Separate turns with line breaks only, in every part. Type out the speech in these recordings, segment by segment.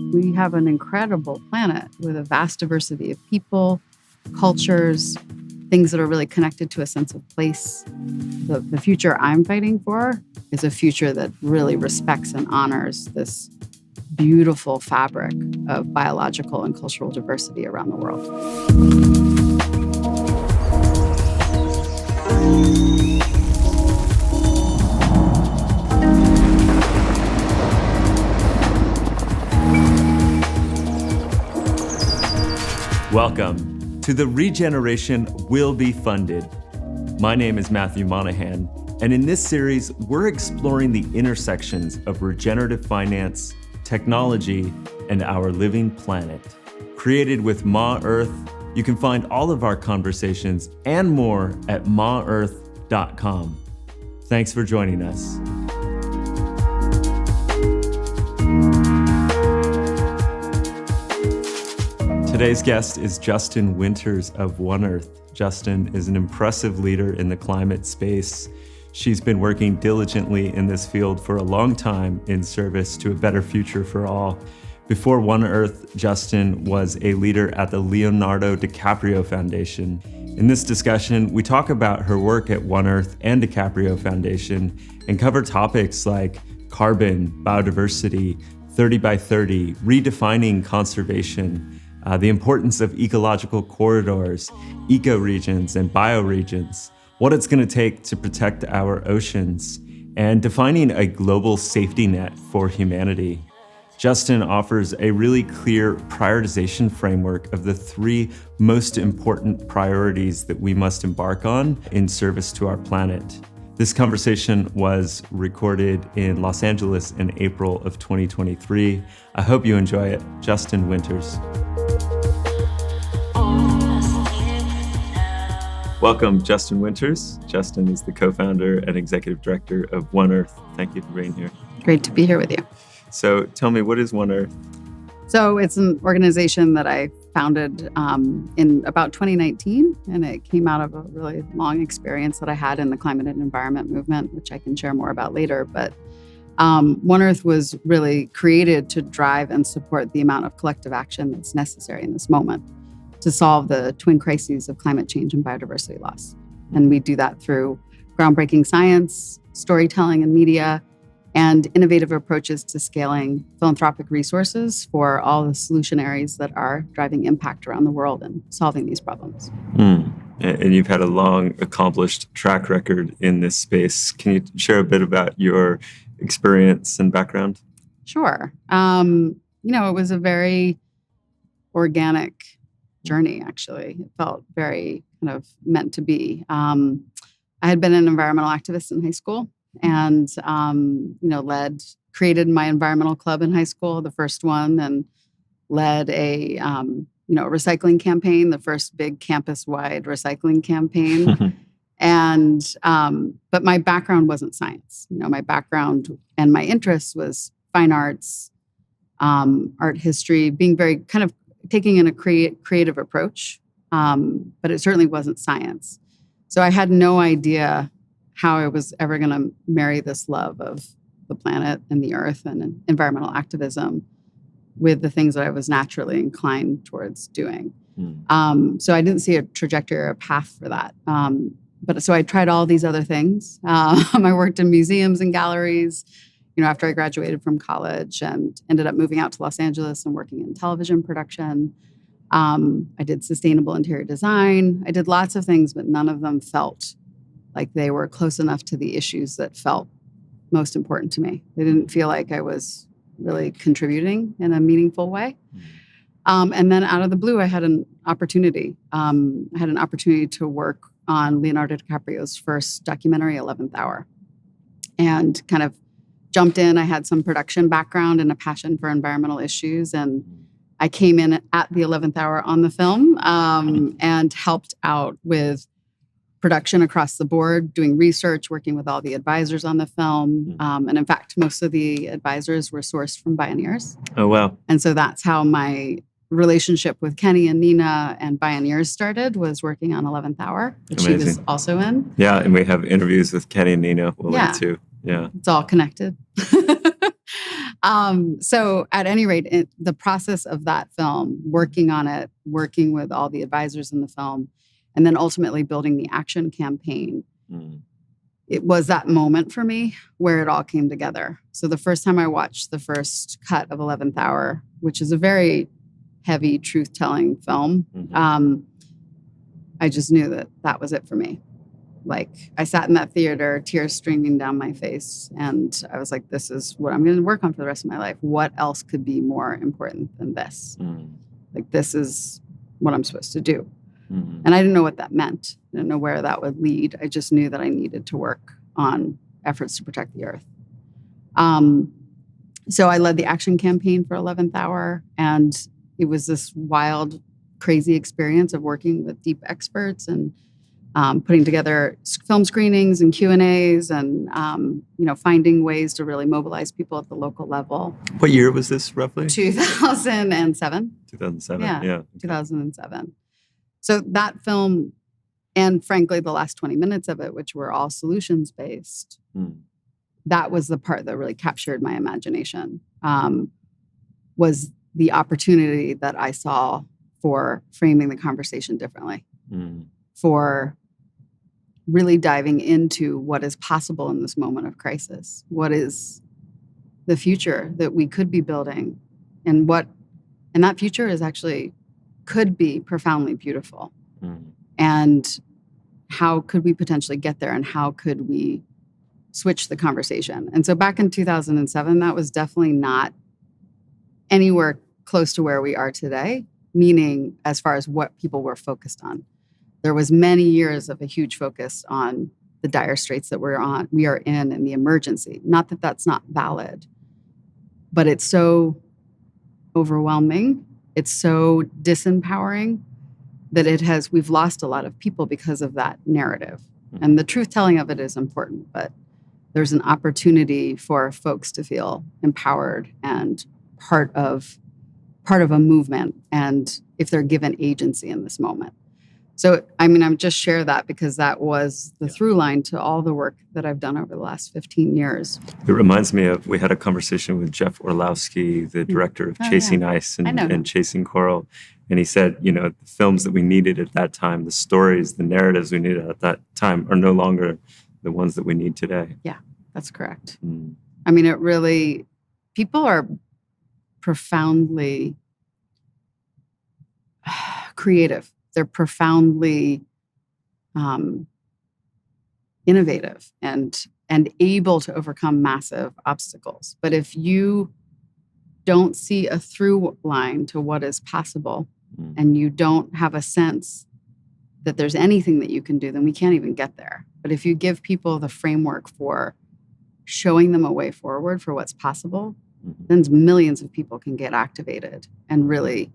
We have an incredible planet with a vast diversity of people, cultures, things that are really connected to a sense of place. The future I'm fighting for is a future that really respects and honors this beautiful fabric of biological and cultural diversity around the world.
Welcome to The Regeneration Will Be Funded. My name is Matthew Monahan, and in this series, we're exploring the intersections of regenerative finance, technology, and our living planet. Created with Ma Earth, you can find all of our conversations and more at maearth.com. Thanks for joining us. Today's guest is Justin Winters of One Earth. Justin is an impressive leader in the climate space. She's been working diligently in this field for a long time in service to a better future for all. Before One Earth, Justin was a leader at the Leonardo DiCaprio Foundation. In this discussion, we talk about her work at One Earth and DiCaprio Foundation and cover topics like carbon, biodiversity, 30 by 30, redefining conservation, the importance of ecological corridors, ecoregions, and bioregions, what it's going to take to protect our oceans, and defining a global safety net for humanity. Justin offers a really clear prioritization framework of the three most important priorities that we must embark on in service to our planet. This conversation was recorded in Los Angeles in April of 2023. I hope you enjoy it. Justin Winters. Welcome, Justin Winters. Justin is the co-founder and executive director of One Earth. Thank you for being here.
Great to be here with you.
So tell me, what is One Earth?
So it's an organization that I founded in about 2019, and it came out of a really long experience that I had in the climate and environment movement, which I can share more about later. But One Earth was really created to drive and support the amount of collective action that's necessary in this moment to solve the twin crises of climate change and biodiversity loss. And we do that through groundbreaking science, storytelling and media, and innovative approaches to scaling philanthropic resources for all the solutionaries that are driving impact around the world and solving these problems.
And you've had a long, accomplished track record in this space. Can you share a bit about your experience and background?
Sure. It was a very organic journey, actually. It felt very kind of meant to be. I had been an environmental activist in high school and, created my environmental club in high school, the first one, and led a recycling campaign, the first big campus-wide recycling campaign. But my background wasn't science. My background and my interest was fine arts, art history, being very kind of taking in a creative approach, but it certainly wasn't science. So I had no idea how I was ever going to marry this love of the planet and the earth and environmental activism with the things that I was naturally inclined towards doing. So I didn't see a trajectory or a path for that. So I tried all these other things. I worked in museums and galleries, after I graduated from college, and ended up moving out to Los Angeles and working in television production. I did sustainable interior design. I did lots of things, but none of them felt like they were close enough to the issues that felt most important to me. They didn't feel like I was really contributing in a meaningful way. And then out of the blue, I had an opportunity. I had an opportunity to work on Leonardo DiCaprio's first documentary, 11th Hour, and kind of jumped in. I had some production background and a passion for environmental issues, and I came in at the 11th hour on the film and helped out with production across the board, doing research, working with all the advisors on the film. And in fact, most of the advisors were sourced from Bioneers.
Oh, wow.
And so that's how my relationship with Kenny and Nina and Bioneers started, was working on 11th Hour, which
Amazing.
she was also in.
Yeah, and we have interviews with Kenny and Nina. We'll link to. Yeah.
It's all connected. So at any rate, the process of that film, working on it, working with all the advisors in the film, and then ultimately building the action campaign, it was that moment for me where it all came together. So the first time I watched the first cut of 11th Hour, which is a very heavy truth-telling film, I just knew that that was it for me. Like, I sat in that theater, tears streaming down my face, and I was like, this is what I'm going to work on for the rest of my life. What else could be more important than this? Like, this is what I'm supposed to do. And I didn't know what that meant. I didn't know where that would lead. I just knew that I needed to work on efforts to protect the earth. So I led the action campaign for 11th Hour, and it was this wild, crazy experience of working with deep experts and putting together film screenings and Q&As and, finding ways to really mobilize people at the local level.
What year was this, roughly?
2007.
2007,
Yeah.
Okay.
2007. So that film, and frankly, the last 20 minutes of it, which were all solutions-based, that was the part that really captured my imagination, was the opportunity that I saw for framing the conversation differently, for really diving into what is possible in this moment of crisis. What is the future that we could be building, and that future is actually could be profoundly beautiful. And how could we potentially get there, and how could we switch the conversation? And so back in 2007, that was definitely not anywhere close to where we are today, meaning as far as what people were focused on. There was many years of a huge focus on the dire straits that we are in, and the emergency. Not that that's not valid, but it's so overwhelming. It's so disempowering that we've lost a lot of people because of that narrative. And the truth telling of it is important, but there's an opportunity for folks to feel empowered and part of a movement, and if they're given agency in this moment. So, I'm just share that because that was the through line to all the work that I've done over the last 15 years.
It reminds me of, we had a conversation with Jeff Orlowski, the director of Chasing Ice and Chasing Coral. And he said, the films that we needed at that time, the stories, the narratives we needed at that time are no longer the ones that we need today.
Yeah, that's correct. It really, people are profoundly creative. They're profoundly innovative and able to overcome massive obstacles. But if you don't see a through line to what is possible, and you don't have a sense that there's anything that you can do, then we can't even get there. But if you give people the framework for showing them a way forward for what's possible, then millions of people can get activated and really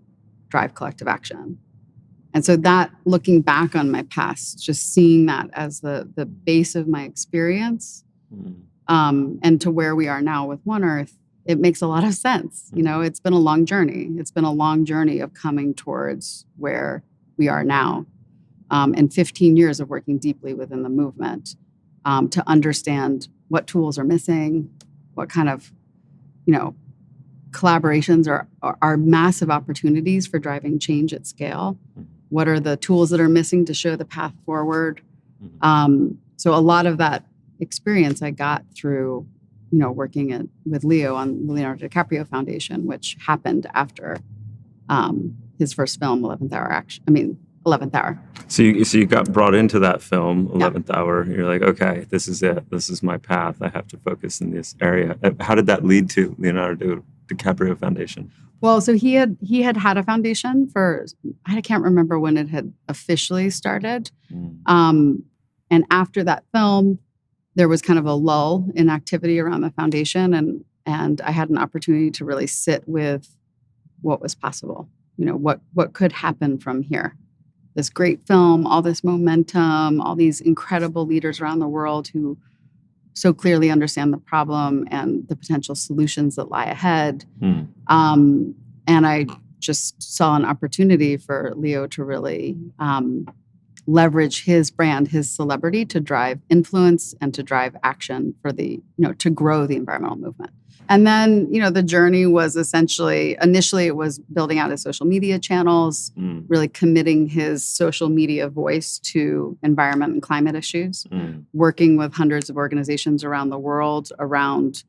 drive collective action. And so that, looking back on my past, just seeing that as the base of my experience, and to where we are now with One Earth, it makes a lot of sense. It's been a long journey. It's been a long journey of coming towards where we are now. And 15 years of working deeply within the movement to understand what tools are missing, what kind of, collaborations are massive opportunities for driving change at scale. What are the tools that are missing to show the path forward? So a lot of that experience I got through, working with Leo on the Leonardo DiCaprio Foundation, which happened after his first film, 11th Hour.
So you got brought into that film, 11th Hour. You're like, okay, this is it. This is my path. I have to focus in this area. How did that lead to Leonardo DiCaprio Foundation?
Well, so he had a foundation for, I can't remember when it had officially started. And after that film, there was kind of a lull in activity around the foundation, and I had an opportunity to really sit with what was possible. What could happen from here. This great film, all this momentum, all these incredible leaders around the world who so clearly understand the problem and the potential solutions that lie ahead. And I just saw an opportunity for Leo to really leverage his brand, his celebrity, to drive influence and to drive action for to grow the environmental movement. And then, the journey was essentially, initially it was building out his social media channels, really committing his social media voice to environment and climate issues, working with hundreds of organizations around the world around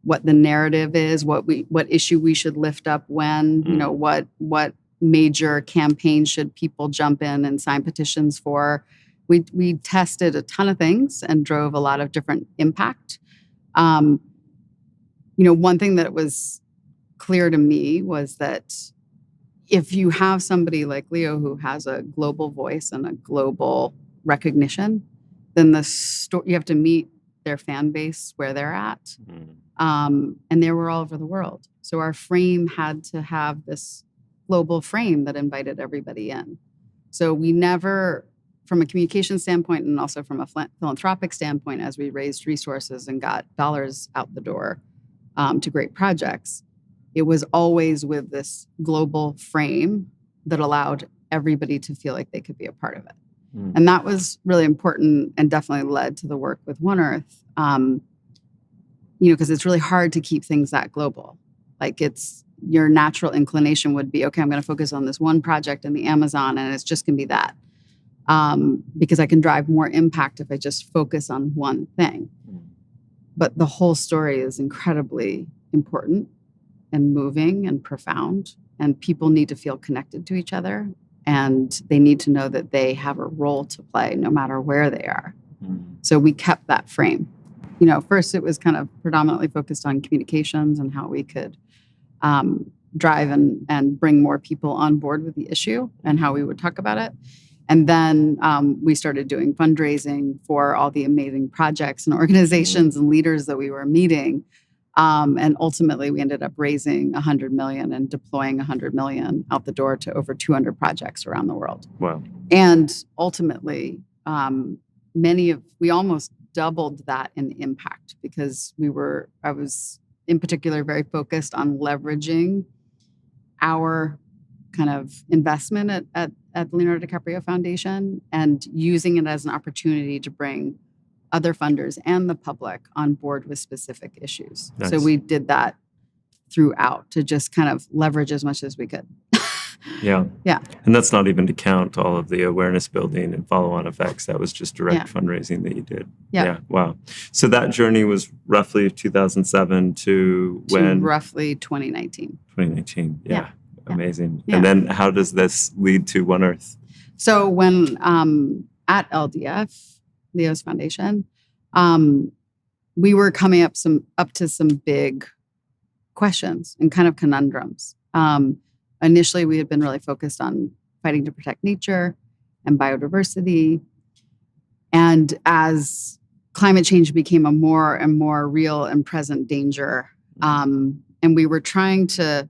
what the narrative is, what issue we should lift up when, what major campaign should people jump in and sign petitions for. We tested a ton of things and drove a lot of different impact. One thing that was clear to me was that if you have somebody like Leo who has a global voice and a global recognition, then you have to meet their fan base where they're at. And they were all over the world. So our frame had to have this global frame that invited everybody in. So we never, from a communication standpoint and also from a philanthropic standpoint, as we raised resources and got dollars out the door to great projects, it was always with this global frame that allowed everybody to feel like they could be a part of it. And that was really important and definitely led to the work with One Earth, because it's really hard to keep things that global. Like your natural inclination would be, okay, I'm going to focus on this one project in the Amazon and it's just going to be that. Because I can drive more impact if I just focus on one thing. But the whole story is incredibly important and moving and profound. And people need to feel connected to each other. And they need to know that they have a role to play no matter where they are. So we kept that frame. First it was kind of predominantly focused on communications and how we could drive and bring more people on board with the issue and how we would talk about it. And then we started doing fundraising for all the amazing projects and organizations and leaders that we were meeting. And ultimately, we ended up raising $100 million and deploying $100 million out the door to over 200 projects around the world.
Wow.
And ultimately, we almost doubled that in impact because I was in particular very focused on leveraging our kind of investment at the Leonardo DiCaprio Foundation and using it as an opportunity to bring other funders and the public on board with specific issues.
Nice.
So we did that throughout to just kind of leverage as much as we could.
Yeah.
Yeah.
And that's not even to count all of the awareness building and follow-on effects. That was just direct fundraising that you did.
Yeah.
Wow. So that journey was roughly 2007 to when?
Roughly 2019.
2019. Yeah. Amazing.
Yeah.
And then how does this lead to One Earth?
So when at LDF, Leo's Foundation, we were coming up to some big questions and kind of conundrums. Initially, we had been really focused on fighting to protect nature and biodiversity. And as climate change became a more and more real and present danger, and we were trying to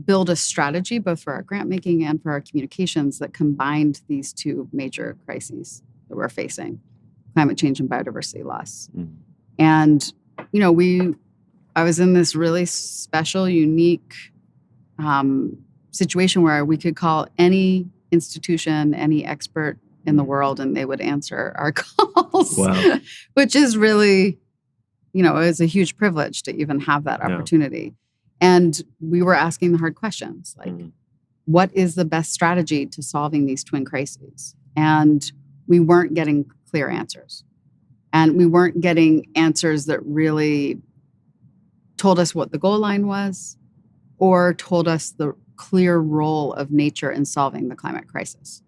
build a strategy both for our grant making and for our communications that combined these two major crises that we're facing, climate change and biodiversity loss. And, I was in this really special, unique situation where we could call any institution, any expert in the world, and they would answer our calls.
Wow.
Which is really, it was a huge privilege to even have that opportunity. And we were asking the hard questions, like, what is the best strategy to solving these twin crises? And we weren't getting clear answers. And we weren't getting answers that really told us what the goal line was or told us the clear role of nature in solving the climate crisis.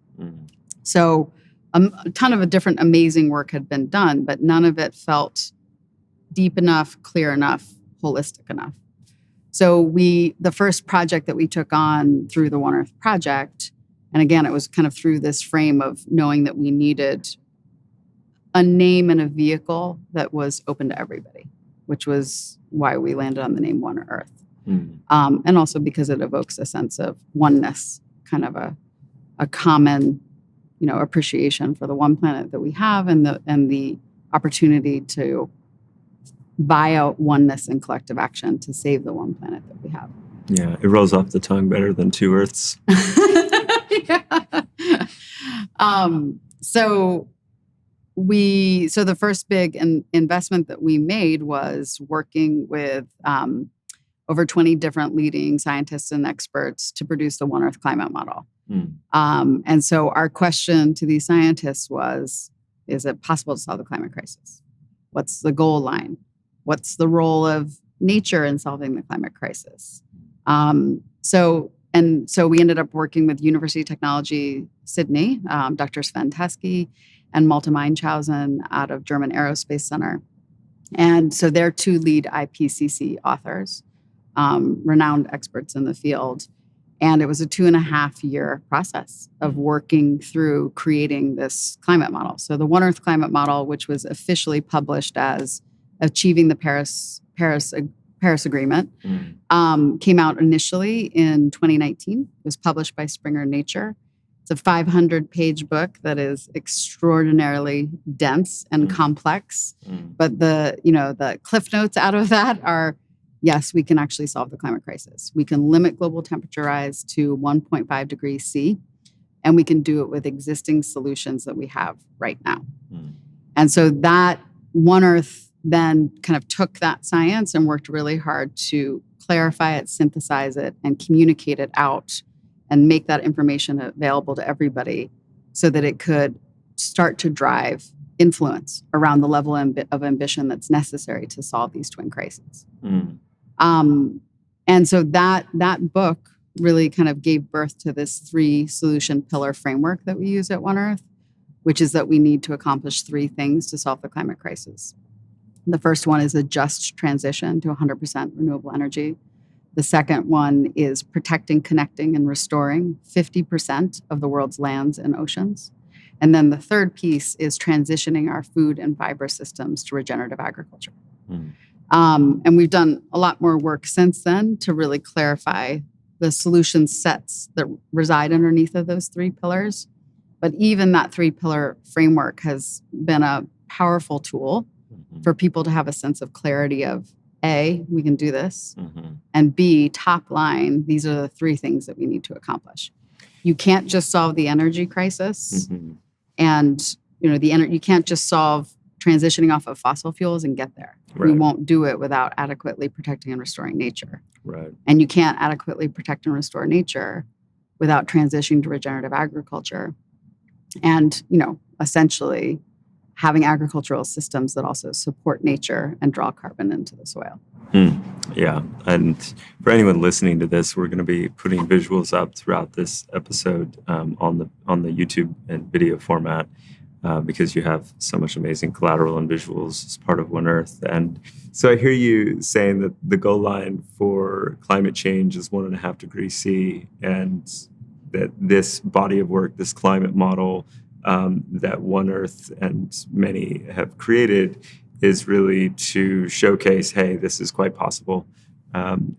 So a ton of different amazing work had been done, but none of it felt deep enough, clear enough, holistic enough. So the first project that we took on through the One Earth Project, and again, it was kind of through this frame of knowing that we needed a name and a vehicle that was open to everybody, which was why we landed on the name One Earth. And also because it evokes a sense of oneness, kind of a common, appreciation for the one planet that we have and the opportunity to buy out oneness and collective action to save the one planet that we have.
Yeah, it rolls off the tongue better than two Earths.
So so the first big investment that we made was working with over 20 different leading scientists and experts to produce the One Earth climate model. And so our question to these scientists was, is it possible to solve the climate crisis? What's the goal line? What's the role of nature in solving the climate crisis? So we ended up working with University of Technology Sydney, Dr. Sven Teske and Malte Meinchhausen out of German Aerospace Center. And so they're two lead IPCC authors, renowned experts in the field. And it was a 2.5-year process of working through creating this climate model. So the One Earth climate model, which was officially published as Achieving the Paris Agreement, came out initially in 2019. It was published by Springer Nature. It's a 500-page book that is extraordinarily dense and complex. But the cliff notes out of that are, yes, we can actually solve the climate crisis. We can limit global temperature rise to 1.5 degrees C, and we can do it with existing solutions that we have right now. And so that One Earth then kind of took that science and worked really hard to clarify it, synthesize it, and communicate it out and make that information available to everybody so that it could start to drive influence around the level of ambition that's necessary to solve these twin crises. And so that book really kind of gave birth to this 3 solution pillar framework that we use at One Earth, which is that we need to accomplish 3 things to solve the climate crisis. The first one is a just transition to 100% renewable energy. The second one is protecting, connecting, and restoring 50% of the world's lands and oceans. And then the third piece is transitioning our food and fiber systems to regenerative agriculture. And we've done a lot more work since then to really clarify the solution sets that reside underneath of those 3 pillars. But even that 3-pillar framework has been a powerful tool for people to have a sense of clarity of, A, we can do this, and B, top line, these are the 3 things that we need to accomplish. You can't just solve the energy crisis, and you can't just solve transitioning off of fossil fuels and get there.
Right.
We won't do it without adequately protecting and restoring nature.
Right.
And you can't adequately protect and restore nature without transitioning to regenerative agriculture. And, essentially having agricultural systems that also support nature and draw carbon into the soil.
Yeah. And for anyone listening to this, we're going to be putting visuals up throughout this episode on the YouTube and video format because you have so much amazing collateral and visuals as part of One Earth. And so I hear you saying that the goal line for climate change is 1.5 degrees C, and that this body of work, this climate model that One Earth and many have created is really to showcase, hey, this is quite possible.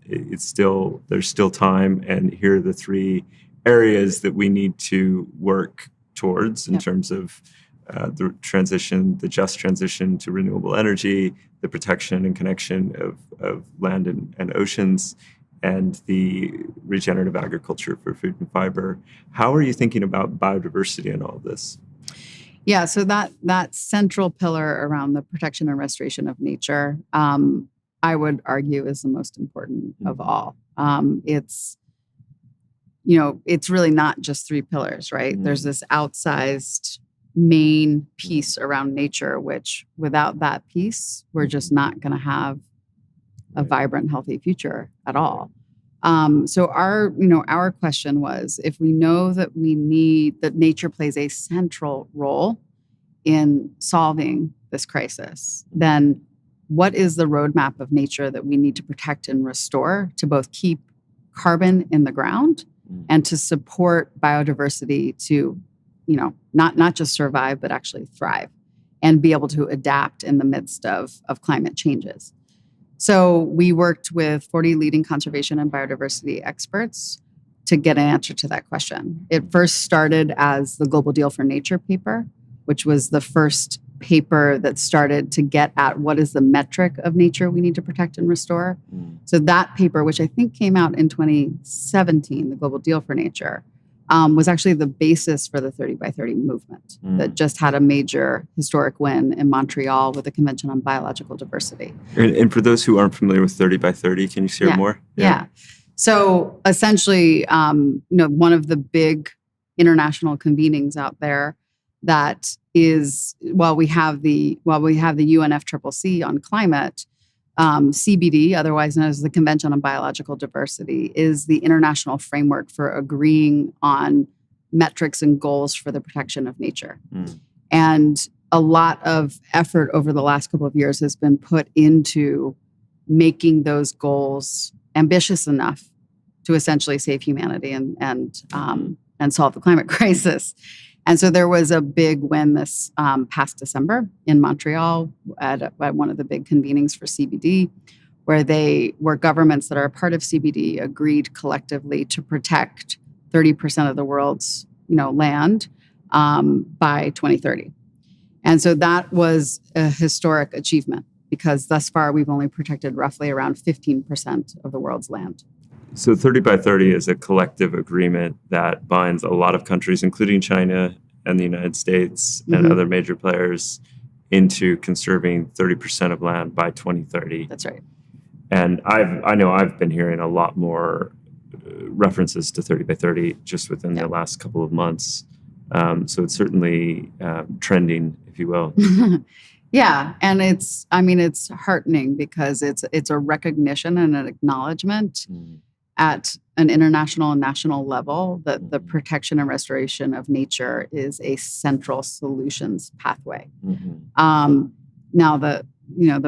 There's still time, and here are the 3 areas that we need to work towards in terms of the just transition to renewable energy, the protection and connection of land and oceans, and the regenerative agriculture for food and fiber. How are you thinking about biodiversity in all of this?
Yeah, so that central pillar around the protection and restoration of nature, I would argue is the most important of all. It's really not just 3 pillars, right? There's this outsized main piece around nature, which without that piece, we're just not going to have a vibrant, healthy future at all. So our question was, if we know that that nature plays a central role in solving this crisis, then what is the roadmap of nature that we need to protect and restore to both keep carbon in the ground and to support biodiversity to, not just survive, but actually thrive and be able to adapt in the midst of climate changes. So we worked with 40 leading conservation and biodiversity experts to get an answer to that question. It first started as the Global Deal for Nature paper, which was the first paper that started to get at what is the metric of nature we need to protect and restore. So that paper, which I think came out in 2017, the Global Deal for Nature, was actually the basis for the 30 by 30 movement that just had a major historic win in Montreal with the Convention on Biological Diversity.
And for those who aren't familiar with 30 by 30, can you share more?
Yeah. So essentially, one of the big international convenings out there that is, while we have the UNFCCC on climate, CBD, otherwise known as the Convention on Biological Diversity, is the international framework for agreeing on metrics and goals for the protection of nature. And a lot of effort over the last couple of years has been put into making those goals ambitious enough to essentially save humanity and solve the climate crisis. And so there was a big win this past December in Montreal at one of the big convenings for CBD, where governments that are a part of CBD agreed collectively to protect 30% of the world's land by 2030. And so that was a historic achievement because thus far we've only protected roughly around 15% of the world's land.
So 30 by 30 is a collective agreement that binds a lot of countries, including China and the United States and other major players, into conserving 30% of land by 2030.
That's right.
And I know I've been hearing a lot more references to 30 by 30 just within the last couple of months. So it's certainly trending, if you will.
Yeah, and it's heartening because it's a recognition and an acknowledgement at an international and national level that the protection and restoration of nature is a central solutions pathway. Now the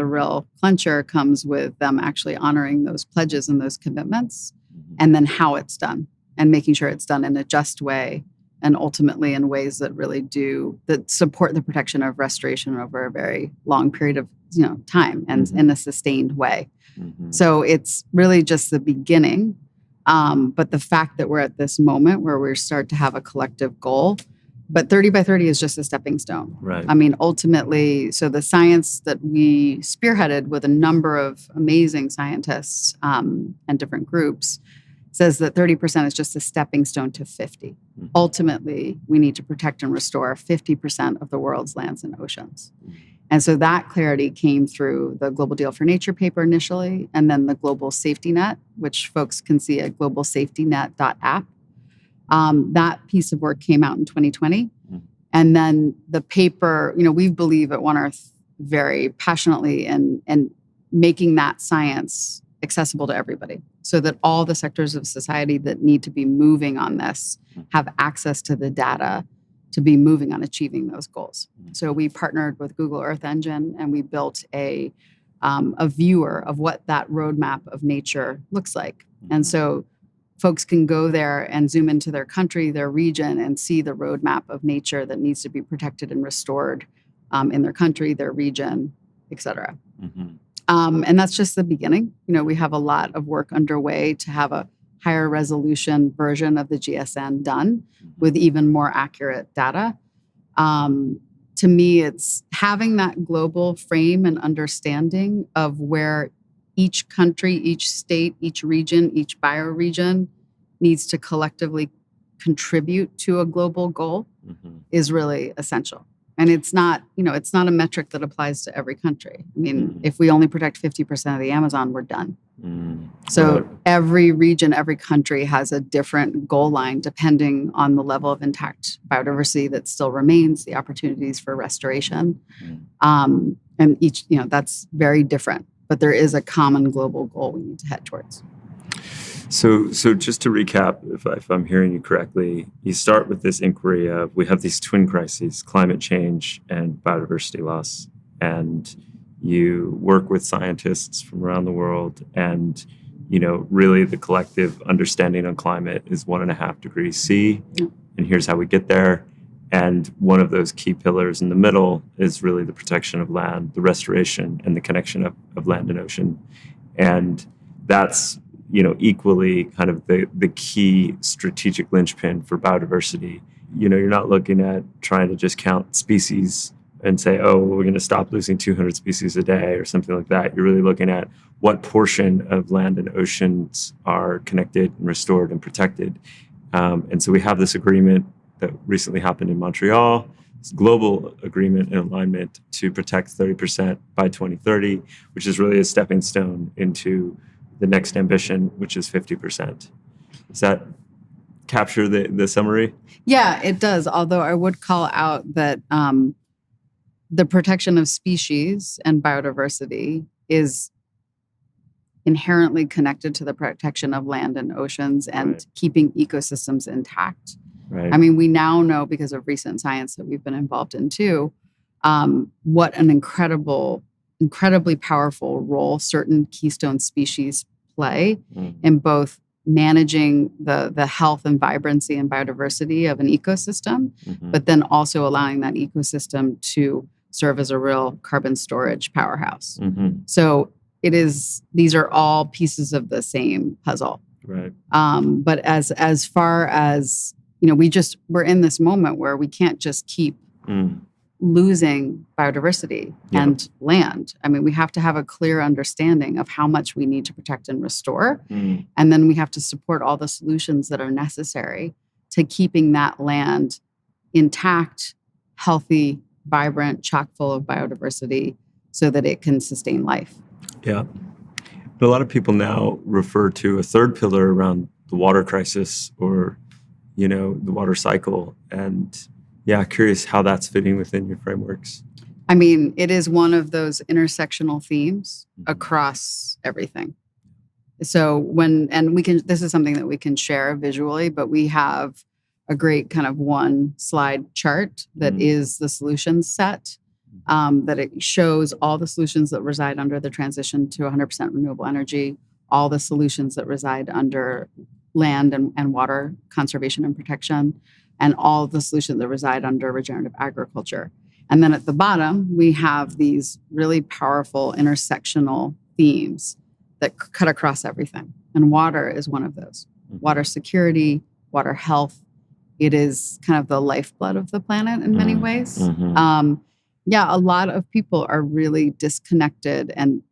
real clincher comes with them actually honoring those pledges and those commitments, and then how it's done and making sure it's done in a just way and ultimately in ways that really that support the protection of restoration over a very long period of time and in a sustained way. So it's really just the beginning. But the fact that we're at this moment where we start to have a collective goal, but 30 by 30 is just a stepping stone.
Right.
Ultimately, so the science that we spearheaded with a number of amazing scientists and different groups says that 30% is just a stepping stone to 50. Ultimately, we need to protect and restore 50% of the world's lands and oceans. And so that clarity came through the Global Deal for Nature paper initially, and then the Global Safety Net, which folks can see at globalsafetynet.app. That piece of work came out in 2020. And then the paper, we believe at One Earth very passionately in making that science accessible to everybody so that all the sectors of society that need to be moving on this have access to the data to be moving on achieving those goals. So we partnered with Google Earth Engine and we built a viewer of what that roadmap of nature looks like. And so folks can go there and zoom into their country, their region, and see the roadmap of nature that needs to be protected and restored in their country, their region, et cetera. And that's just the beginning. We have a lot of work underway to have a higher resolution version of the GSN done with even more accurate data. To me, it's having that global frame and understanding of where each country, each state, each region, each bioregion needs to collectively contribute to a global goal is really essential. And it's not a metric that applies to every country. If we only protect 50% of the Amazon, we're done. So every region, every country has a different goal line depending on the level of intact biodiversity that still remains, the opportunities for restoration. And each, that's very different. But there is a common global goal we need to head towards.
So just to recap, if I'm hearing you correctly, you start with this inquiry of we have these twin crises, climate change and biodiversity loss, and you work with scientists from around the world, and really the collective understanding on climate is 1.5 degrees C, and here's how we get there. And one of those key pillars in the middle is really the protection of land, the restoration and the connection of land and ocean. And that's equally kind of the key strategic linchpin for biodiversity. You're not looking at trying to just count species and say, oh, we're going to stop losing 200 species a day or something like that. You're really looking at what portion of land and oceans are connected and restored and protected. And so we have this agreement that recently happened in Montreal, this global agreement and alignment to protect 30% by 2030, which is really a stepping stone into the next ambition, which is 50%. Does that capture the summary?
Yeah, it does. Although I would call out that the protection of species and biodiversity is inherently connected to the protection of land and oceans and
Right.
keeping ecosystems intact.
Right.
I mean, we now know because of recent science that we've been involved in too, what an incredibly powerful role certain keystone species play in both managing the health and vibrancy and biodiversity of an ecosystem, but then also allowing that ecosystem to serve as a real carbon storage powerhouse. So these are all pieces of the same puzzle.
Right.
But as far as, we're in this moment where we can't just keep losing biodiversity and land. I mean, we have to have a clear understanding of how much we need to protect and restore. And then we have to support all the solutions that are necessary to keeping that land intact, healthy, vibrant, chock full of biodiversity so that it can sustain life.
Yeah. A lot of people now refer to a third pillar around the water crisis or, the water cycle. And curious how that's fitting within your frameworks.
I mean, it is one of those intersectional themes across everything. So this is something that we can share visually, but we have a great kind of one slide chart that is the solutions set. That it shows all the solutions that reside under the transition to 100% renewable energy, all the solutions that reside under land and water conservation and protection, and all the solutions that reside under regenerative agriculture. And then at the bottom, we have these really powerful intersectional themes that cut across everything. And water is one of those. Water security, water health. It is kind of the lifeblood of the planet in many ways. A lot of people are really disconnected and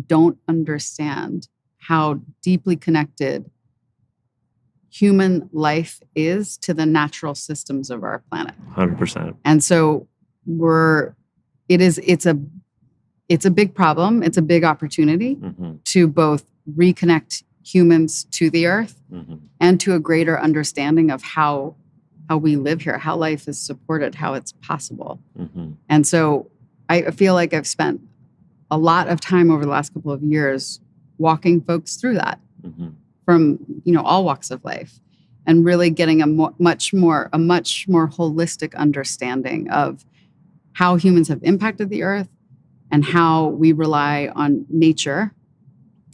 don't understand how deeply connected human life is to the natural systems of our planet.
100%.
And so it's a big problem. It's a big opportunity to both reconnect humans to the earth and to a greater understanding of how we live here, how life is supported, how it's possible. And so I feel like I've spent a lot of time over the last couple of years walking folks through that from, all walks of life and really getting a much more holistic understanding of how humans have impacted the earth and how we rely on nature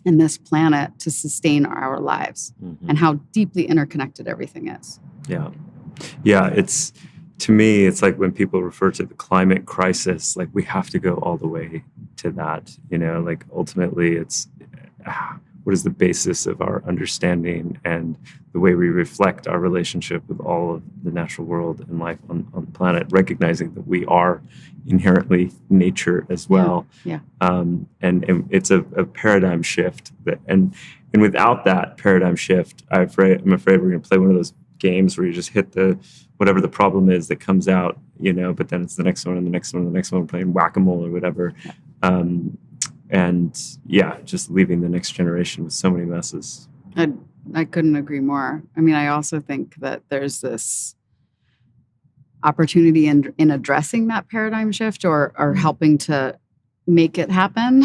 and this planet to sustain our lives and how deeply interconnected everything is.
Yeah, to me, it's like when people refer to the climate crisis, like we have to go all the way to that, like ultimately it's what is the basis of our understanding and the way we reflect our relationship with all of the natural world and life on the planet, recognizing that we are inherently nature as well. And it's a paradigm shift and without that paradigm shift, I'm afraid we're going to play one of those games where you just hit whatever the problem is that comes out, but then it's the next one and the next one and the next one, playing whack-a-mole or whatever. Just leaving the next generation with so many messes.
I couldn't agree more. I mean, I also think that there's this opportunity in addressing that paradigm shift or helping to make it happen.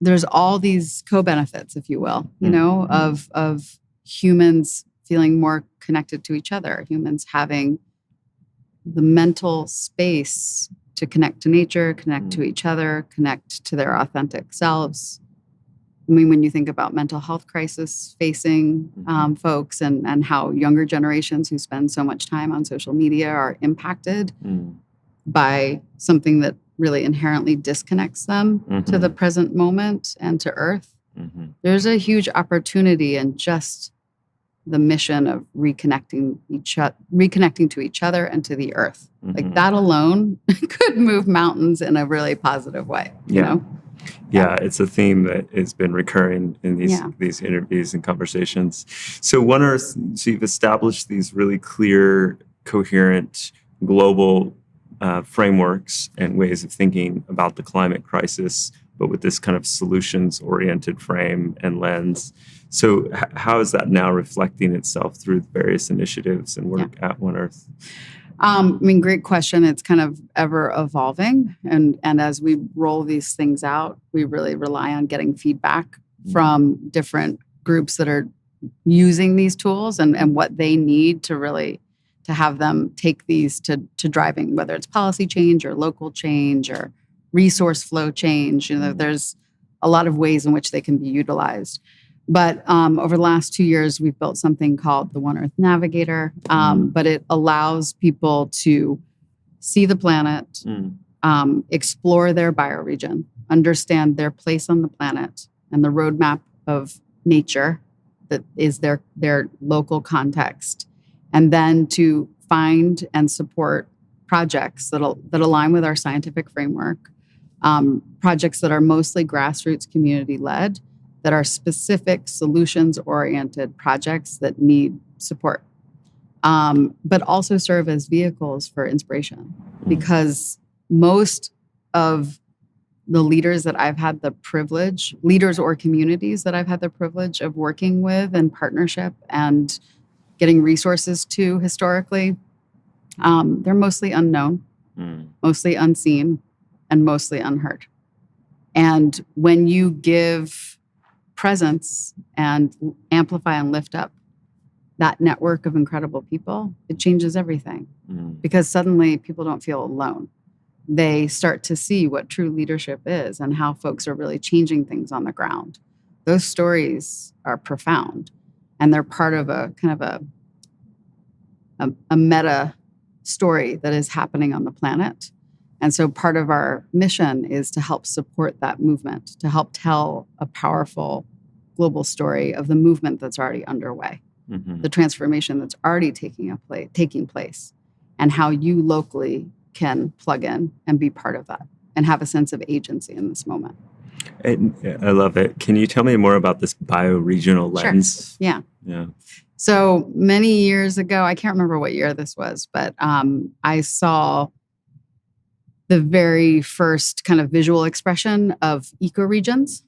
There's all these co-benefits, if you will, of humans feeling more connected to each other, humans having the mental space to connect to nature, connect to each other, connect to their authentic selves. I mean, when you think about mental health crisis facing folks and how younger generations who spend so much time on social media are impacted by something that really inherently disconnects them to the present moment and to Earth, there's a huge opportunity in just the mission of reconnecting to each other and to the Earth. Like that alone could move mountains in a really positive way, you know?
Yeah, it's a theme that has been recurring in
Yeah.
these interviews and conversations. So One Earth, so you've established these really clear, coherent, global frameworks and ways of thinking about the climate crisis, but with this kind of solutions-oriented frame and lens. So how is that now reflecting itself through various initiatives and work at One Earth?
I mean, great question. It's kind of ever evolving. And as we roll these things out, we really rely on getting feedback from different groups that are using these tools and what they need to really to have them take these to driving, whether it's policy change or local change or resource flow change. There's a lot of ways in which they can be utilized. But over the last 2 years, we've built something called the One Earth Navigator, but it allows people to see the planet, explore their bioregion, understand their place on the planet and the roadmap of nature that is their local context, and then to find and support projects that align with our scientific framework, projects that are mostly grassroots community-led, that are specific solutions-oriented projects that need support, but also serve as vehicles for inspiration. Because most of the leaders that I've had the privilege, leaders or communities that I've had the privilege of working with in partnership and getting resources to historically, they're mostly unknown, mostly unseen, and mostly unheard. And when you give presence and amplify and lift up that network of incredible people, it changes everything. Because suddenly people don't feel alone. They start to see what true leadership is and how folks are really changing things on the ground. Those stories are profound, and they're part of a kind of a meta story that is happening on the planet. And so part of our mission is to help support that movement, to help tell a powerful global story of the movement that's already underway, the transformation that's already taking place, and how you locally can plug in and be part of that and have a sense of agency in this moment.
I love it. Can you tell me more about this bioregional lens?
Sure.
Yeah.
So many years ago, I can't remember what year this was, but I saw the very first kind of visual expression of ecoregions.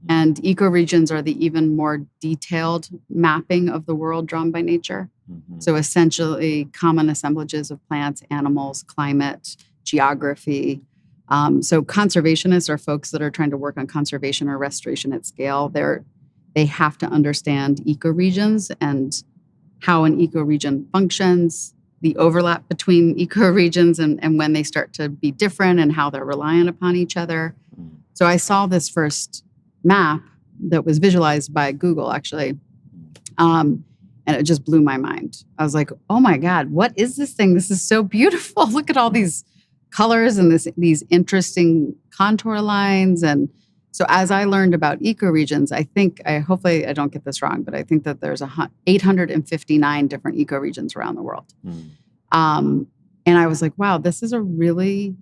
And ecoregions are the even more detailed mapping of the world drawn by nature. So essentially common assemblages of plants, animals, climate, geography. So conservationists are folks that are trying to work on conservation or restoration at scale. They have to understand ecoregions and how an ecoregion functions, the overlap between ecoregions and when they start to be different and how they're reliant upon each other. So I saw this first map that was visualized by Google, actually. And it just blew my mind. I was like, oh my God, what is this thing? This is so beautiful. Look at all these colors and these interesting contour lines. And so as I learned about ecoregions, hopefully I don't get this wrong, but I think that there's 859 different ecoregions around the world. And I was like, wow, this is a really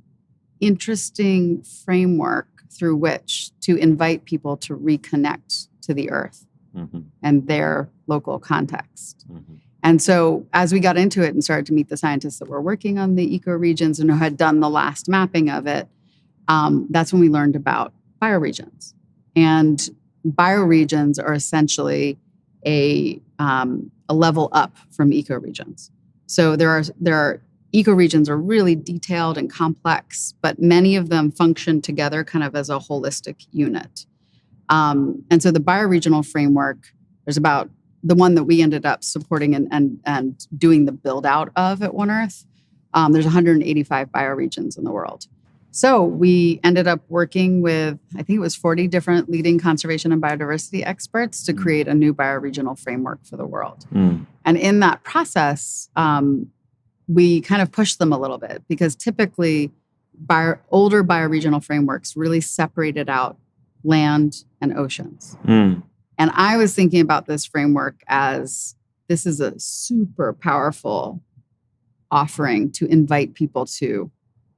interesting framework through which to invite people to reconnect to the earth and their local context. And so as we got into it and started to meet the scientists that were working on the ecoregions and who had done the last mapping of it, that's when we learned about bioregions. And bioregions are essentially a level up from ecoregions. So there are ecoregions are really detailed and complex, but many of them function together kind of as a holistic unit. And so the bioregional framework, there's about the one that we ended up supporting and doing the build out of at One Earth. There's 185 bioregions in the world. So we ended up working with, I think it was 40 different leading conservation and biodiversity experts to create a new bioregional framework for the world. And in that process, we kind of pushed them a little bit because typically older bioregional frameworks really separated out land and oceans. And I was thinking about this framework as this is a super powerful offering to invite people to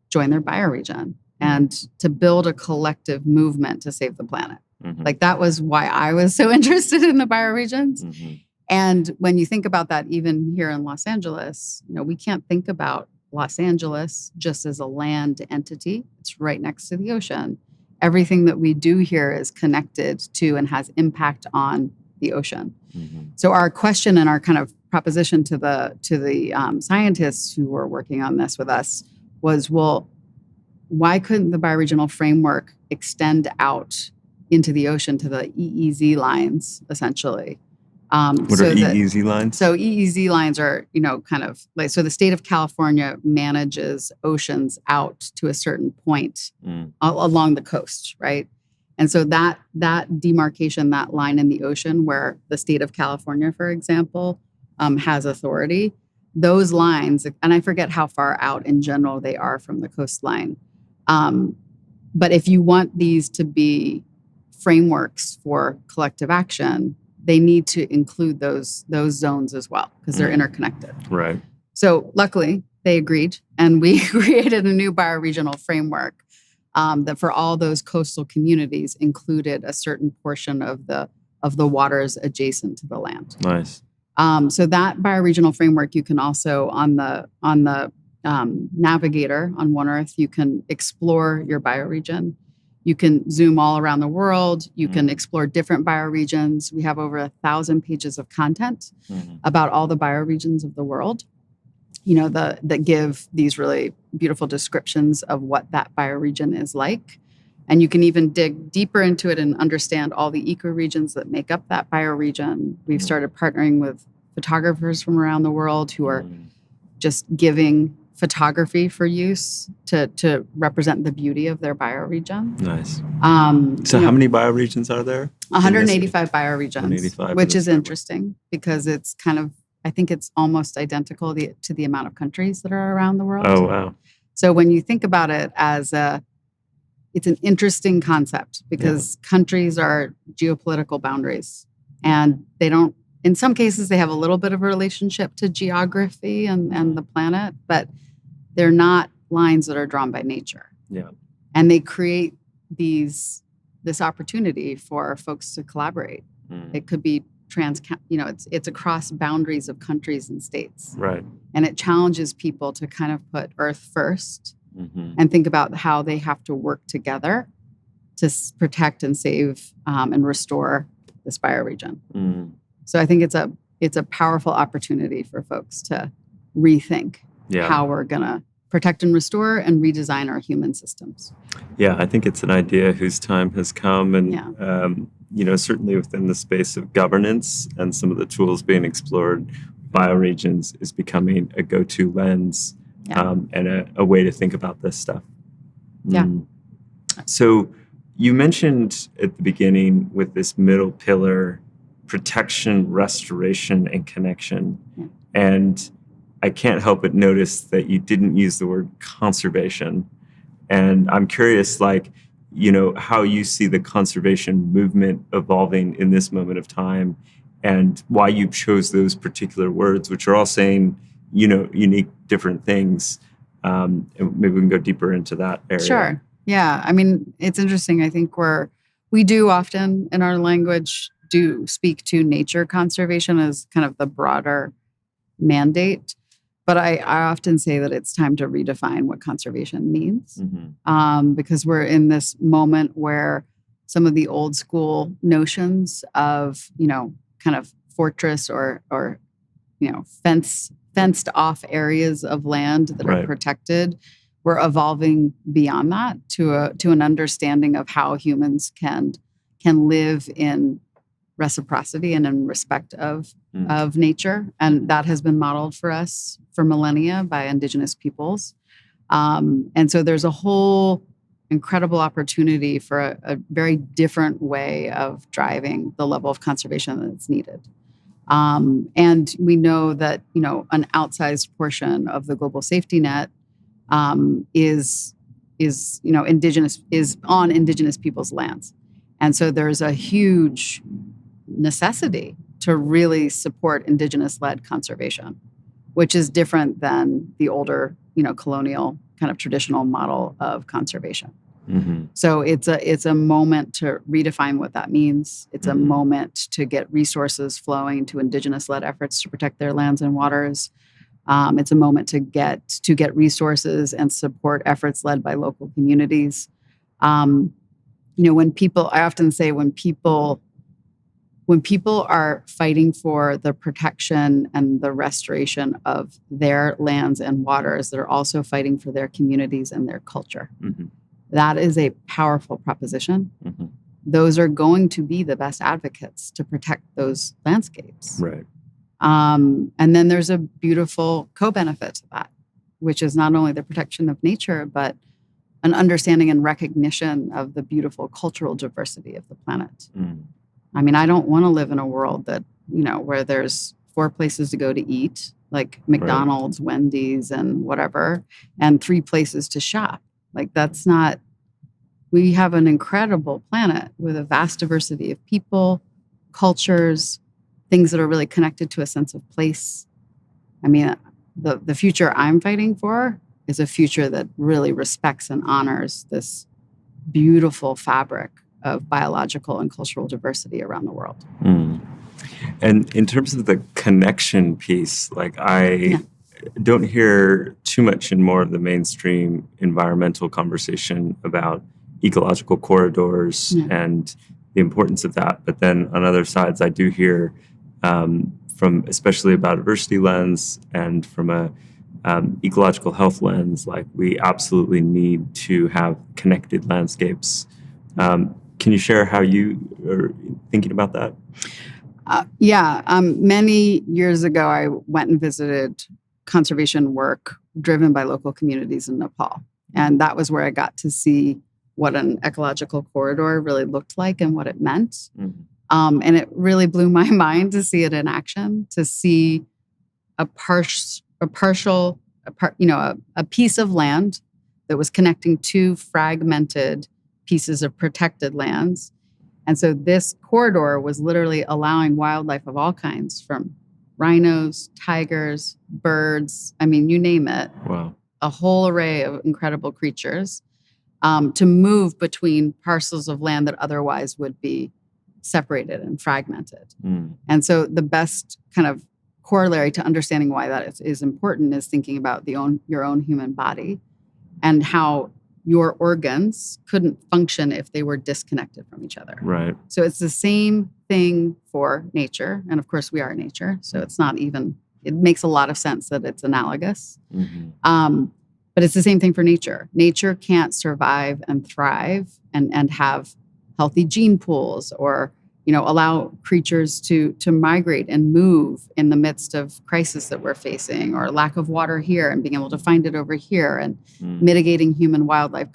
join their bioregion and to build a collective movement to save the planet.
Mhm.
Like that was why I was so interested in the bioregions.
Mhm.
And when you think about that, even here in Los Angeles, we can't think about Los Angeles just as a land entity. It's right next to the ocean. Everything that we do here is connected to and has impact on the ocean.
Mhm.
So our question and our kind of proposition to the scientists who were working on this with us was, well, why couldn't the bioregional framework extend out into the ocean to the EEZ lines, essentially?
What are EEZ lines?
So EEZ lines are, kind of like, so the state of California manages oceans out to a certain point along the coast, right? And so that demarcation, that line in the ocean where the state of California, for example, has authority, those lines, and I forget how far out in general they are from the coastline. But if you want these to be frameworks for collective action, they need to include those zones as well because they're interconnected.
Right.
So luckily, they agreed, and we created a new bioregional framework that for all those coastal communities included a certain portion of the waters adjacent to the land.
Nice.
So that bioregional framework, you can also on the Navigator on One Earth, you can explore your bioregion. You can zoom all around the world. You can explore different bioregions. We have over 1,000 pages of content about all the bioregions of the world, that give these really beautiful descriptions of what that bioregion is like. And you can even dig deeper into it and understand all the ecoregions that make up that bioregion. We've started partnering with photographers from around the world who are just giving photography for use to represent the beauty of their bioregion.
Nice. So how many bioregions are there?
185 bioregions,
185
which is interesting because it's kind of, I think it's almost identical to the amount of countries that are around the world.
Oh, wow.
So when you think about it it's an interesting concept because countries are geopolitical boundaries, and they don't, in some cases, they have a little bit of a relationship to geography and the planet, but they're not lines that are drawn by nature.
Yeah.
And they create this opportunity for folks to collaborate. It could be it's across boundaries of countries and states.
Right.
And it challenges people to kind of put Earth first and think about how they have to work together to protect and save and restore this bioregion. So I think it's a powerful opportunity for folks to rethink how we're going to protect and restore and redesign our human systems.
Yeah, I think it's an idea whose time has come, and certainly within the space of governance and some of the tools being explored, bioregions is becoming a go-to lens and a way to think about this stuff.
Yeah.
So you mentioned at the beginning with this middle pillar, protection, restoration, and connection. Yeah. And I can't help but notice that you didn't use the word conservation. And I'm curious, how you see the conservation movement evolving in this moment of time and why you chose those particular words, which are all saying, unique, different things. And maybe we can go deeper into that area.
Sure. Yeah. I mean, it's interesting. I think we do often in our language do speak to nature conservation as kind of the broader mandate. But I often say that it's time to redefine what conservation means, because we're in this moment where some of the old school notions of, kind of fortress or fenced off areas of land that are protected, we're evolving beyond that to an understanding of how humans can live in reciprocity and in respect of nature. And that has been modeled for us for millennia by Indigenous peoples. And so there's a whole incredible opportunity for a very different way of driving the level of conservation that's needed. And we know that, an outsized portion of the global safety net is on Indigenous people's lands. And so there's a huge necessity to really support Indigenous-led conservation, which is different than the older, colonial kind of traditional model of conservation.
Mm-hmm.
So it's a moment to redefine what that means. It's a
Mhm.
moment to get resources flowing to indigenous-led efforts to protect their lands and waters. It's a moment to get resources and support efforts led by local communities. I often say when people are fighting for the protection and the restoration of their lands and waters, they're also fighting for their communities and their culture.
Mm-hmm.
That is a powerful proposition.
Mm-hmm.
Those are going to be the best advocates to protect those landscapes.
Right.
And then there's a beautiful co-benefit to that, which is not only the protection of nature, but an understanding and recognition of the beautiful cultural diversity of the planet.
Mm.
I mean, I don't want to live in a world that, where there's 4 places to go to eat, like McDonald's, Wendy's, and whatever, and 3 places to shop. Like, that's not, we have an incredible planet with a vast diversity of people, cultures, things that are really connected to a sense of place. I mean, the future I'm fighting for is a future that really respects and honors this beautiful fabric of biological and cultural diversity around the world.
Mm. And in terms of the connection piece, like I don't hear too much in more of the mainstream environmental conversation about ecological corridors and the importance of that. But then on other sides, I do hear from especially a biodiversity lens and from a ecological health lens, like we absolutely need to have connected landscapes. Can you share how you are thinking about that?
Many years ago, I went and visited conservation work driven by local communities in Nepal. And that was where I got to see what an ecological corridor really looked like and what it meant.
Mm-hmm.
And it really blew my mind to see it in action, to see a piece of land that was connecting 2 fragmented pieces of protected lands. And so this corridor was literally allowing wildlife of all kinds, from rhinos, tigers, birds, I mean, you name it.
Wow.
A whole array of incredible creatures to move between parcels of land that otherwise would be separated and fragmented.
Mm.
And so the best kind of corollary to understanding why that is important is thinking about your own human body and how your organs couldn't function if they were disconnected from each other.
Right.
So it's the same thing for nature. And of course, we are nature. So it's not even, it makes a lot of sense that it's analogous.
Mm-hmm.
But it's the same thing for nature. Nature can't survive and thrive and have healthy gene pools or allow creatures to migrate and move in the midst of crisis that we're facing, or lack of water here and being able to find it over here, and mitigating human-wildlife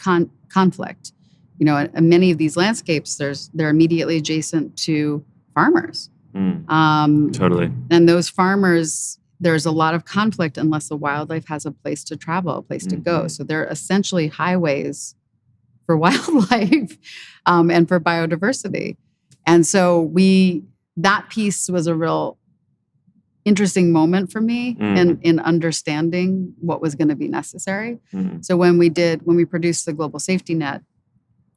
conflict. In many of these landscapes, they're immediately adjacent to farmers.
Totally.
And those farmers, there's a lot of conflict unless the wildlife has a place to travel, a place to go. So they're essentially highways for wildlife and for biodiversity. And so that piece was a real interesting moment for me in understanding what was going to be necessary. So when we produced the Global Safety Net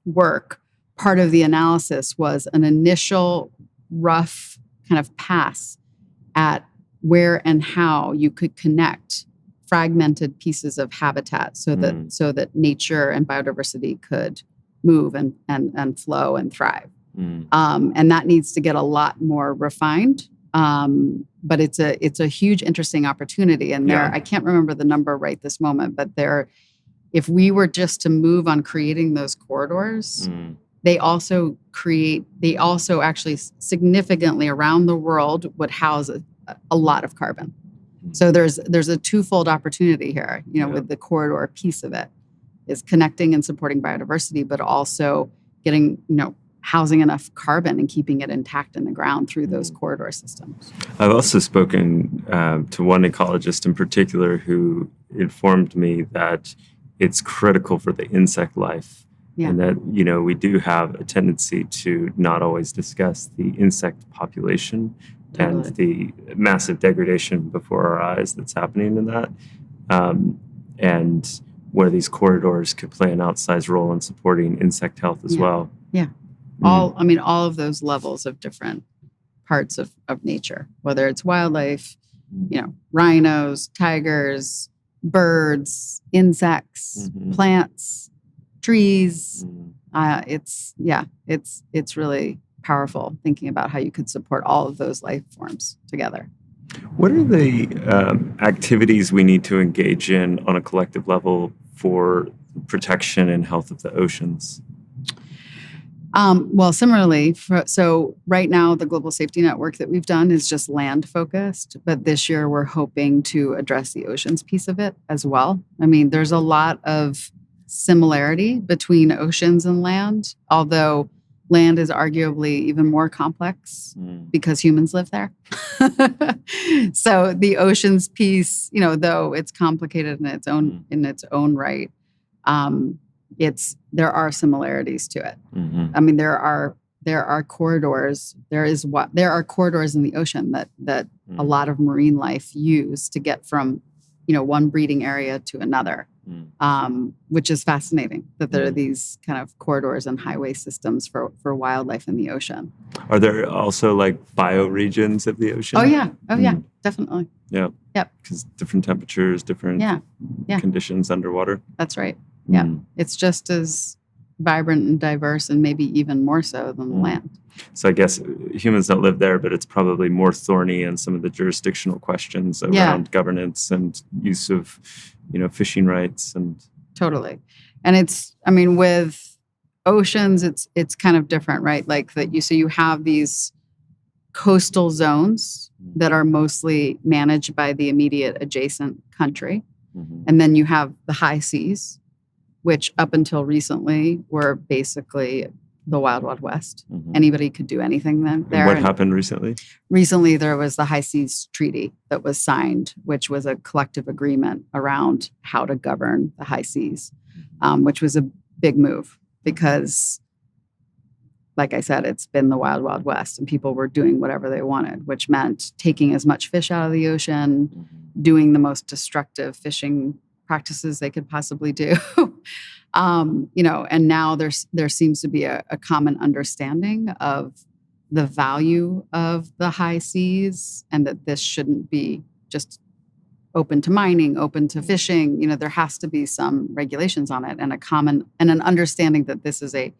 work, part of the analysis was an initial rough kind of pass at where and how you could connect fragmented pieces of habitat so that nature and biodiversity could move and flow and thrive. And that needs to get a lot more refined. But it's a huge, interesting opportunity. And I can't remember the number right this moment, but if we were just to move on creating those corridors, they also actually significantly around the world would house a lot of carbon. So there's a twofold opportunity here, with the corridor piece of it, is connecting and supporting biodiversity, but also getting, housing enough carbon and keeping it intact in the ground through those corridor systems.
I've also spoken to one ecologist in particular who informed me that it's critical for the insect life. Yeah. And that, we do have a tendency to not always discuss the insect population and the massive degradation before our eyes that's happening in that. and where these corridors could play an outsized role in supporting insect health as
Yeah.
well.
Yeah. All of those levels of different parts of nature, whether it's wildlife, rhinos, tigers, birds, insects, plants, trees. It's really powerful thinking about how you could support all of those life forms together.
What are the activities we need to engage in on a collective level for protection and health of the oceans?
Well, similarly, so right now the global safety network that we've done is just land focused, but this year we're hoping to address the oceans piece of it as well. I mean, there's a lot of similarity between oceans and land, although land is arguably even more complex because humans live there. So the oceans piece, though it's complicated in its own right, there are similarities to it. I mean, there are corridors. There are corridors in the ocean that a lot of marine life use to get from, one breeding area to another, which is fascinating that there are these kind of corridors and highway systems for wildlife in the ocean.
Are there also like bioregions of the ocean?
Oh yeah, definitely.
Yeah.
Yep.
Because different temperatures, different conditions underwater.
That's right. Yeah, it's just as vibrant and diverse, and maybe even more so than land.
So I guess humans don't live there, but it's probably more thorny in some of the jurisdictional questions around governance and use of, fishing rights and
totally. And with oceans, it's kind of different, right? Like that so you have these coastal zones that are mostly managed by the immediate adjacent country, and then you have the high seas, which up until recently were basically the Wild Wild West. Anybody could do anything then.
And what happened recently?
Recently, there was the High Seas Treaty that was signed, which was a collective agreement around how to govern the high seas, which was a big move because, like I said, it's been the Wild Wild West and people were doing whatever they wanted, which meant taking as much fish out of the ocean, doing the most destructive fishing practices they could possibly do. And now there seems to be a common understanding of the value of the high seas and that this shouldn't be just open to mining, open to fishing. There has to be some regulations on it and an understanding that this is a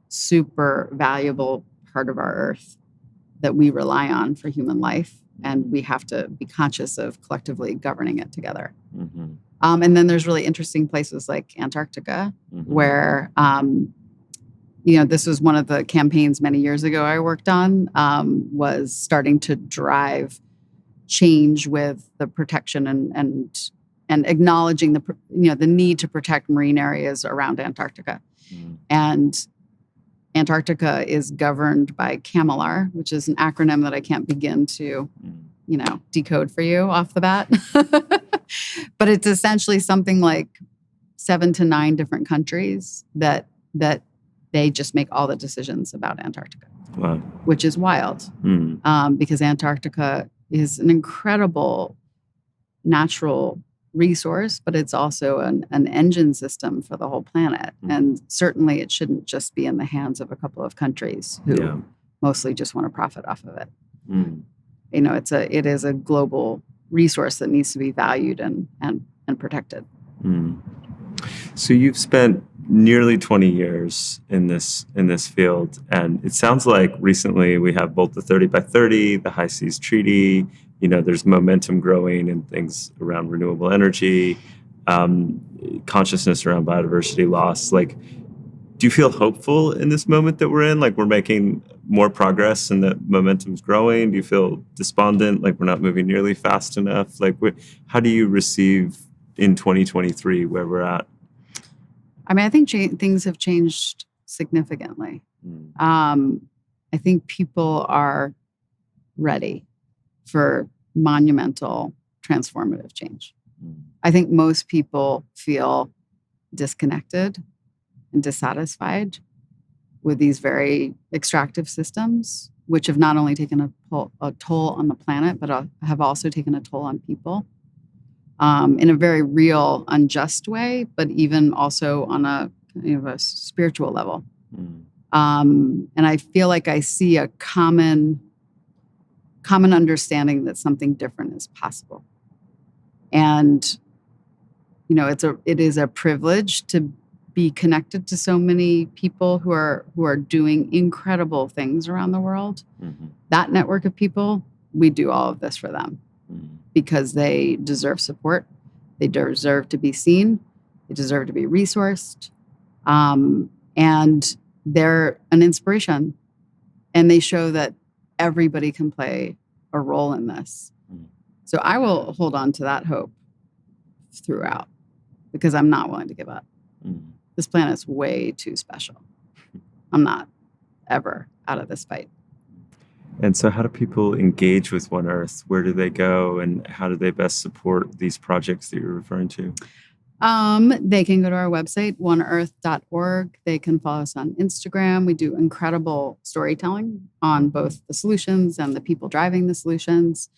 super valuable part of our earth that we rely on for human life. And we have to be conscious of collectively governing it together. And then there's really interesting places like Antarctica, where, this was one of the campaigns many years ago I worked on, was starting to drive change with the protection and acknowledging the need to protect marine areas around Antarctica. And Antarctica is governed by CAMLR, which is an acronym that I can't begin to, decode for you off the bat. But it's essentially something like 7 to 9 different countries that they just make all the decisions about Antarctica.
Wow.
Which is wild, because Antarctica is an incredible natural resource, but it's also an engine system for the whole planet. And certainly it shouldn't just be in the hands of a couple of countries who mostly just want to profit off of it. It is a global resource that needs to be valued and protected.
So you've spent nearly 20 years in this field, and it sounds like recently we have both the 30 by 30, the High Seas Treaty. There's momentum growing in things around renewable energy, consciousness around biodiversity loss. Like, do you feel hopeful in this moment that we're in? Like we're making more progress and that momentum's growing? Do you feel despondent, like we're not moving nearly fast enough? Like, how do you receive in 2023 where we're at?
I think things have changed significantly. I think people are ready for monumental transformative change. I think most people feel disconnected and dissatisfied with these very extractive systems, which have not only taken a toll on the planet, but have also taken a toll on people. in a very real, unjust way, but even also on a a spiritual level. And I feel like I see a common understanding that something different is possible. And it is a privilege to be connected to so many people who are doing incredible things around the world. That network of people, we do all of this for them because they deserve support. They deserve to be seen. They deserve to be resourced. And they're an inspiration. And they show that everybody can play a role in this. So I will hold on to that hope throughout because I'm not willing to give up. This planet's way too special. I'm not ever out of this fight.
And so how do people engage with One Earth? Where do they go and how do they best support these projects that you're referring to?
They can go to our website, oneearth.org. They can follow us on Instagram. We do incredible storytelling on both the solutions and the people driving the solutions.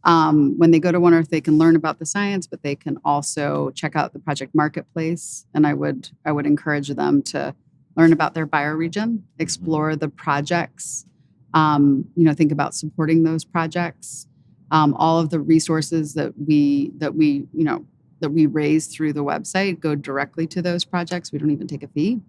When they go to One Earth, they can learn about the science, but they can also check out the project marketplace. And I would encourage them to learn about their bioregion, explore the projects, think about supporting those projects. All of the resources that we raise through the website go directly to those projects. We don't even take a fee.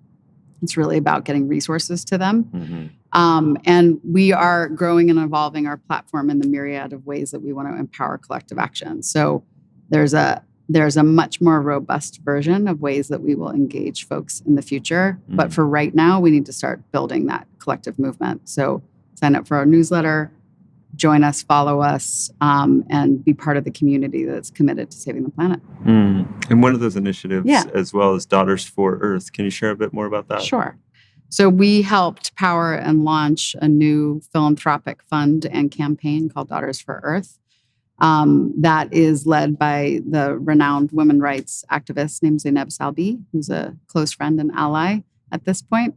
It's really about getting resources to them. And we are growing and evolving our platform in the myriad of ways that we want to empower collective action. So there's a much more robust version of ways that we will engage folks in the future. But for right now, we need to start building that collective movement. So sign up for our newsletter, join us, follow us, and be part of the community that's committed to saving the planet.
And one of those initiatives, as well as Daughters for Earth, can you share a bit more about that?
Sure. So we helped power and launch a new philanthropic fund and campaign called Daughters for Earth that is led by the renowned women's rights activist named Zainab Salbi, who's a close friend and ally at this point.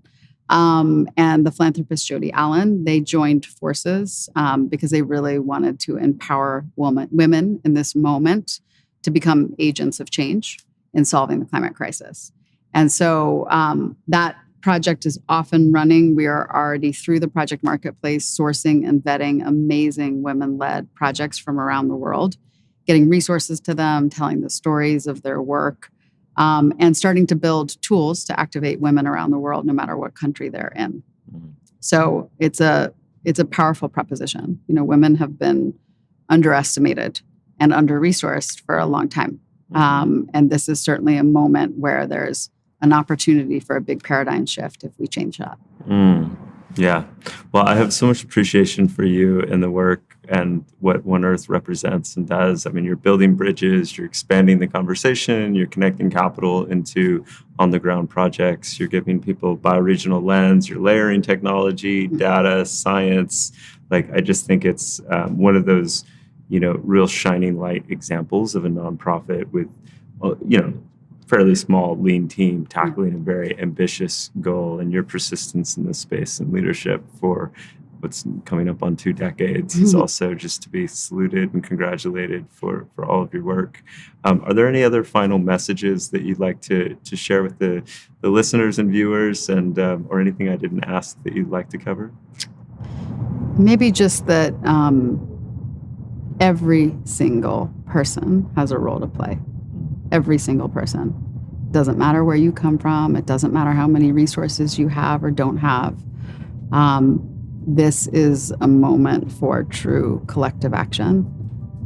And the philanthropist Jody Allen. They joined forces because they really wanted to empower women in this moment to become agents of change in solving the climate crisis. And so that project is off and running. We are already through the project marketplace, sourcing and vetting amazing women-led projects from around the world, getting resources to them, telling the stories of their work, and starting to build tools to activate women around the world, no matter what country they're in. So it's a powerful proposition. Women have been underestimated and under-resourced for a long time. And this is certainly a moment where there's an opportunity for a big paradigm shift if we change that.
Yeah. Well, I have so much appreciation for you and the work and what One Earth represents and does. I mean, you're building bridges, you're expanding the conversation, you're connecting capital into on-the-ground projects, you're giving people bioregional lens, you're layering technology, data, science. I just think it's one of those, real shining light examples of a nonprofit with, fairly small, lean team tackling a very ambitious goal, and your persistence in this space and leadership for what's coming up on 2 decades is also just to be saluted and congratulated for all of your work. Are there any other final messages that you'd like to share with the listeners and viewers, and or anything I didn't ask that you'd like to cover?
Maybe just that every single person has a role to play. Every single person. It doesn't matter where you come from. It doesn't matter how many resources you have or don't have. This is a moment for true collective action.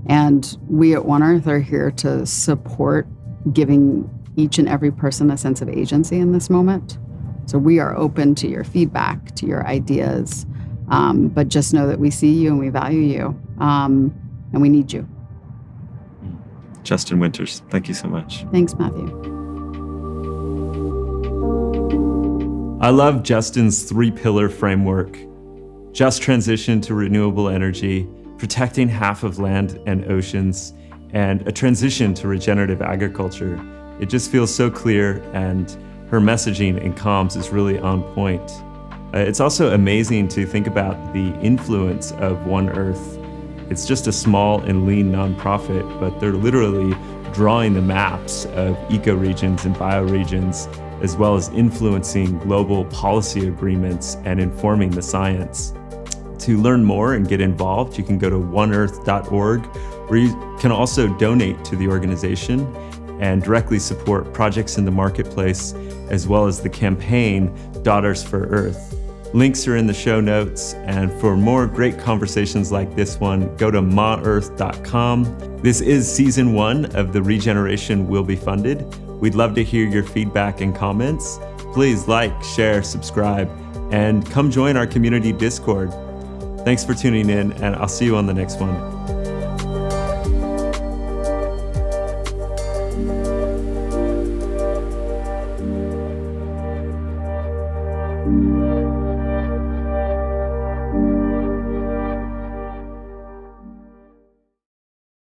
And we at One Earth are here to support giving each and every person a sense of agency in this moment. So we are open to your feedback, to your ideas, but just know that we see you and we value you, and we need you.
Justin Winters, thank you so much.
Thanks, Matthew.
I love Justin's 3-pillar framework: just transition to renewable energy, protecting half of land and oceans, and a transition to regenerative agriculture. It just feels so clear, and her messaging in comms is really on point. It's also amazing to think about the influence of One Earth It's just a small and lean nonprofit, but they're literally drawing the maps of ecoregions and bioregions, as well as influencing global policy agreements and informing the science. To learn more and get involved, you can go to oneearth.org, where you can also donate to the organization and directly support projects in the marketplace, as well as the campaign Daughters for Earth. Links are in the show notes, and for more great conversations like this one, go to maearth.com. This is season 1 of The Regeneration Will Be Funded. We'd love to hear your feedback and comments. Please like, share, subscribe, and come join our community Discord. Thanks for tuning in, and I'll see you on the next one.